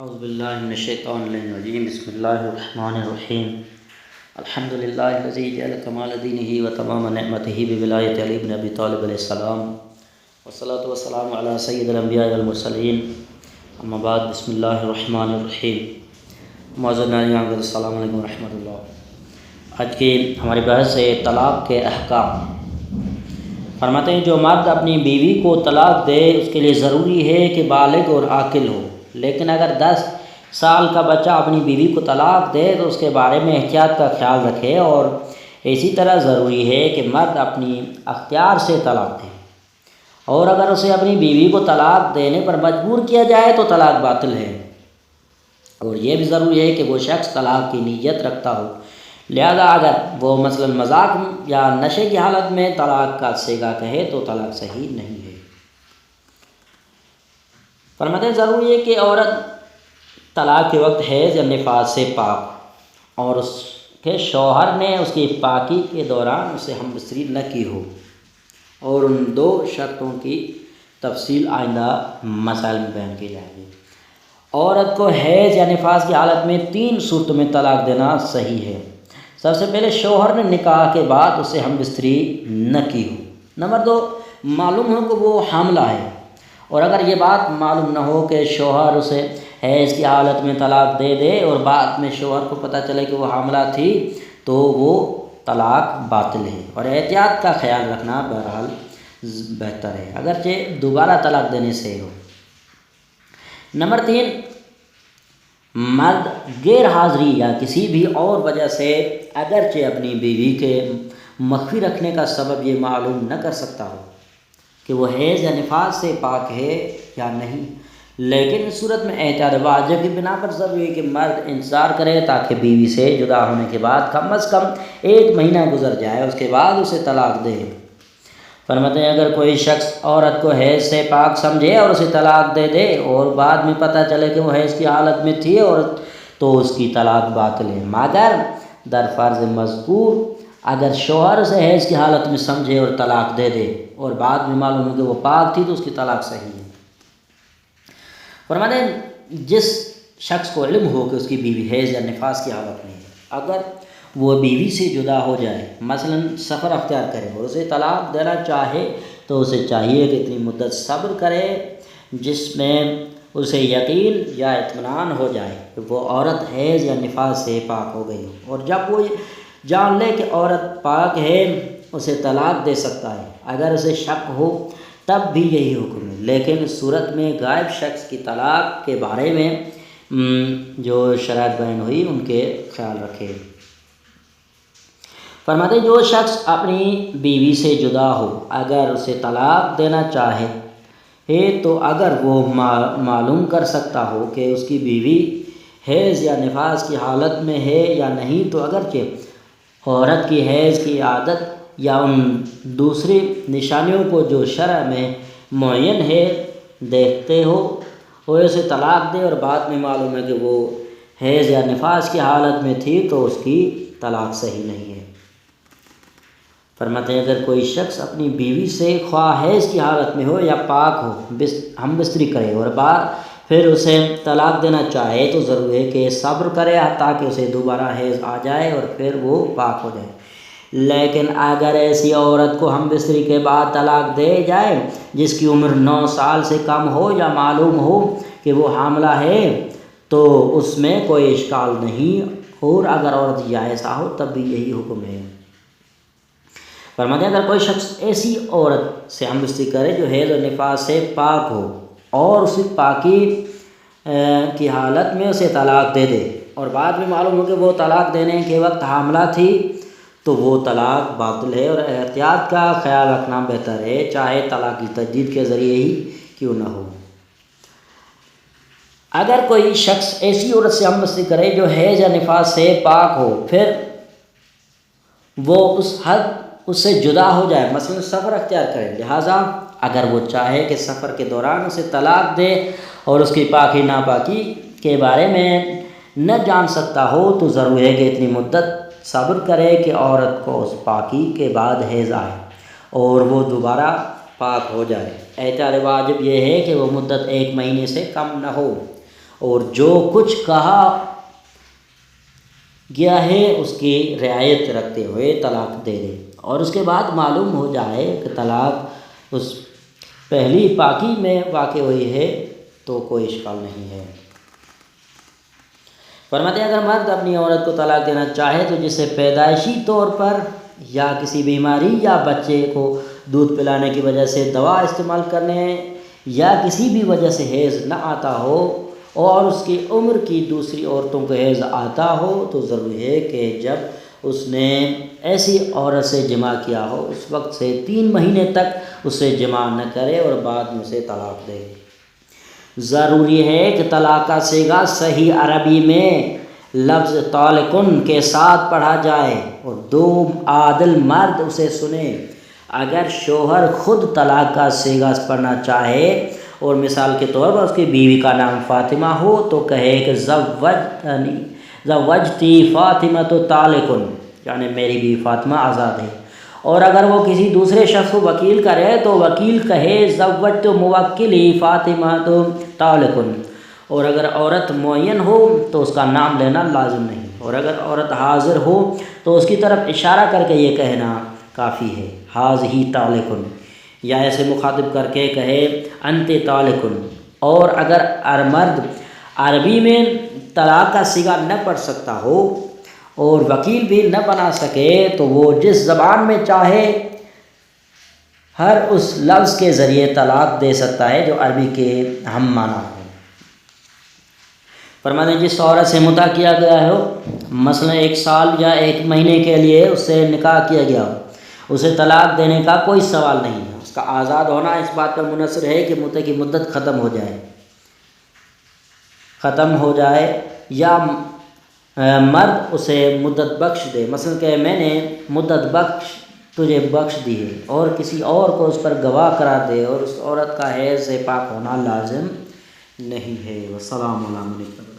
اعوذ باللہ من الشیطان الرجیم بسم اللہ الرحمن الرحیم الحمد للہ الذی جعل کمال دینہ و تمام نعمتہ بولایت علی بن ابی طالب علیہ السلام والصلاۃ والسلام علی سید الانبیاء والمرسلین اما بعد بسم اللہ الرحمن الرحیم معزز ناظرین السلام علیکم ورحمۃ اللہ۔ آج کی ہماری بحث ہے طلاق کے احکام۔ فرماتے ہیں جو مرد اپنی بیوی کو طلاق دے اس کے لیے ضروری ہے کہ بالغ اور عاقل ہو، لیکن اگر 10 سال کا بچہ اپنی بیوی کو طلاق دے تو اس کے بارے میں احتیاط کا خیال رکھے، اور اسی طرح ضروری ہے کہ مرد اپنی اختیار سے طلاق دے، اور اگر اسے اپنی بیوی کو طلاق دینے پر مجبور کیا جائے تو طلاق باطل ہے، اور یہ بھی ضروری ہے کہ وہ شخص طلاق کی نیت رکھتا ہو، لہذا اگر وہ مثلا مذاق یا نشے کی حالت میں طلاق کا صیغہ کہے تو طلاق صحیح نہیں ہے۔ فرماتے ہیں ضروری ہے کہ عورت طلاق کے وقت حیض یا نفاس سے پاک، اور اس کے شوہر نے اس کی پاکی کے دوران اسے ہم بستری نہ کی ہو، اور ان 2 شرطوں کی تفصیل آئندہ مسائل میں بیان کی جائے گی۔ عورت کو حیض یا نفاس کی حالت میں 3 صورتوں میں طلاق دینا صحیح ہے۔ سب سے پہلے شوہر نے نکاح کے بعد اسے ہم بستری نہ کی ہو۔ نمبر 2، معلوم ہو کہ وہ حاملہ ہے، اور اگر یہ بات معلوم نہ ہو کہ شوہر اسے حیض کی حالت میں طلاق دے دے اور بعد میں شوہر کو پتہ چلے کہ وہ حاملہ تھی تو وہ طلاق باطل ہے، اور احتیاط کا خیال رکھنا بہرحال بہتر ہے اگرچہ دوبارہ طلاق دینے سے ہو۔ نمبر 3، مرد غیر حاضری یا کسی بھی اور وجہ سے اگرچہ اپنی بیوی کے مخفی رکھنے کا سبب یہ معلوم نہ کر سکتا ہو کہ وہ حیض یا نفاس سے پاک ہے یا نہیں، لیکن اس صورت میں احتیاط واجب کی بنا پر ضروری ہے کہ مرد انتظار کرے تاکہ بیوی سے جدا ہونے کے بعد کم از کم 1 مہینہ گزر جائے، اس کے بعد اسے طلاق دے۔ فرماتے ہیں اگر کوئی شخص عورت کو حیض سے پاک سمجھے اور اسے طلاق دے دے اور بعد میں پتہ چلے کہ وہ حیض کی حالت میں تھی اور تو اس کی طلاق باطل ہے، مگر در فرض مذکور اگر شوہر اسے حیض کی حالت میں سمجھے اور طلاق دے دے اور بعد میں معلوم ہو کہ وہ پاک تھی تو اس کی طلاق صحیح ہے۔ فرماتے ہیں جس شخص کو علم ہو کہ اس کی بیوی حیض یا نفاس کی حالت میں ہے، اگر وہ بیوی سے جدا ہو جائے، مثلا سفر اختیار کرے اور اسے طلاق دینا چاہے تو اسے چاہیے کہ اتنی مدت صبر کرے جس میں اسے یقین یا اطمینان ہو جائے کہ وہ عورت حیض یا نفاس سے پاک ہو گئی ہو، اور جب وہ جان لے کہ عورت پاک ہے اسے طلاق دے سکتا ہے۔ اگر اسے شک ہو تب بھی یہی حکم ہے، لیکن اس صورت میں غائب شخص کی طلاق کے بارے میں جو شرائط بیان ہوئی ان کے خیال رکھے۔ فرماتے ہیں جو شخص اپنی بیوی سے جدا ہو اگر اسے طلاق دینا چاہے تو اگر وہ معلوم کر سکتا ہو کہ اس کی بیوی حیض یا نفاس کی حالت میں ہے یا نہیں، تو اگرچہ عورت کی حیض کی عادت یا ان دوسری نشانیوں کو جو شرع میں معین ہے دیکھتے ہو اور اسے طلاق دے اور بعد میں معلوم ہے کہ وہ حیض یا نفاس کی حالت میں تھی تو اس کی طلاق صحیح نہیں ہے۔ فرماتے ہیں اگر کوئی شخص اپنی بیوی سے خواہ حیض کی حالت میں ہو یا پاک ہو ہم بستری کرے اور بعد پھر اسے طلاق دینا چاہے تو ضروری ہے کہ صبر کرے تاکہ اسے دوبارہ حیض آ جائے اور پھر وہ پاک ہو جائے، لیکن اگر ایسی عورت کو ہم بستری کے بعد طلاق دے جائے جس کی عمر 9 سال سے کم ہو یا معلوم ہو کہ وہ حاملہ ہے تو اس میں کوئی اشکال نہیں، اور اگر عورت جائزہ ہو تب بھی یہی حکم ہے۔ فرماتے ہیں اگر کوئی شخص ایسی عورت سے ہم بستری کرے جو حیض اور نفاس سے پاک ہو اور اسی پاکی کی حالت میں اسے طلاق دے دے اور بعد میں معلوم ہو کہ وہ طلاق دینے کے وقت حاملہ تھی تو وہ طلاق باطل ہے، اور احتیاط کا خیال رکھنا بہتر ہے چاہے طلاق کی تجدید کے ذریعے ہی کیوں نہ ہو۔ اگر کوئی شخص ایسی عورت سے ہم بستری کرے جو حیض یا نفاس سے پاک ہو پھر وہ اس حد اس سے جدا ہو جائے، مثلا سفر اختیار کرے، لہٰذا اگر وہ چاہے کہ سفر کے دوران اسے طلاق دے اور اس کی پاکی ناپاکی کے بارے میں نہ جان سکتا ہو تو ضروری ہے کہ اتنی مدت صبر کرے کہ عورت کو اس پاکی کے بعد حیض آئے اور وہ دوبارہ پاک ہو جائے۔ احتیاط واجب یہ ہے کہ وہ مدت 1 مہینے سے کم نہ ہو، اور جو کچھ کہا گیا ہے اس کی رعایت رکھتے ہوئے طلاق دے دے، اور اس کے بعد معلوم ہو جائے کہ طلاق اس پہلی پاکی میں واقع ہوئی ہے تو کوئی اشکال نہیں ہے۔ فرماتے ہیں اگر مرد اپنی عورت کو طلاق دینا چاہے تو جسے پیدائشی طور پر یا کسی بیماری یا بچے کو دودھ پلانے کی وجہ سے دوا استعمال کرنے یا کسی بھی وجہ سے حیض نہ آتا ہو اور اس کی عمر کی دوسری عورتوں کو حیض آتا ہو تو ضروری ہے کہ جب اس نے ایسی عورت سے جماع کیا ہو اس وقت سے 3 مہینے تک اس سے جماع نہ کرے اور بعد میں اسے طلاق دے۔ ضروری ہے کہ طلاق کا صیغہ صحیح عربی میں لفظ طالقن کے ساتھ پڑھا جائے اور 2 عادل مرد اسے سنیں۔ اگر شوہر خود طلاق کا صیغہ پڑھنا چاہے اور مثال کے طور پر اس کی بیوی کا نام فاطمہ ہو تو کہے کہ زوجتی فاطمہ تو طالقن، یعنی میری بیوی فاطمہ آزاد ہے۔ اور اگر وہ کسی دوسرے شخص کو وکیل کرے تو وکیل کہے زوجت موکلی فاطمہ تو طالقن، اور اگر عورت معین ہو تو اس کا نام لینا لازم نہیں، اور اگر عورت حاضر ہو تو اس کی طرف اشارہ کر کے یہ کہنا کافی ہے حاضی طالقن، یا ایسے مخاطب کر کے کہے انت طالقن۔ اور اگر مرد عربی میں طلاق کا صیغہ نہ پڑھ سکتا ہو اور وکیل بھی نہ بنا سکے تو وہ جس زبان میں چاہے ہر اس لفظ کے ذریعے طلاق دے سکتا ہے جو عربی کے ہم معنی ہو۔ فرماتے ہیں جس عورت سے مطع کیا گیا ہو، مثلا 1 سال یا 1 مہینے کے لیے اس سے نکاح کیا گیا ہو، اسے طلاق دینے کا کوئی سوال نہیں ہے۔ اس کا آزاد ہونا اس بات پر منحصر ہے کہ مطع کی مدت ختم ہو جائے یا مرد اسے مدت بخش دے، مثلا کہ میں نے مدت تجھے بخش دی ہے، اور کسی اور کو اس پر گواہ قرار دے، اور اس عورت کا حیض سے پاک ہونا لازم نہیں ہے۔ والسلام علیکم۔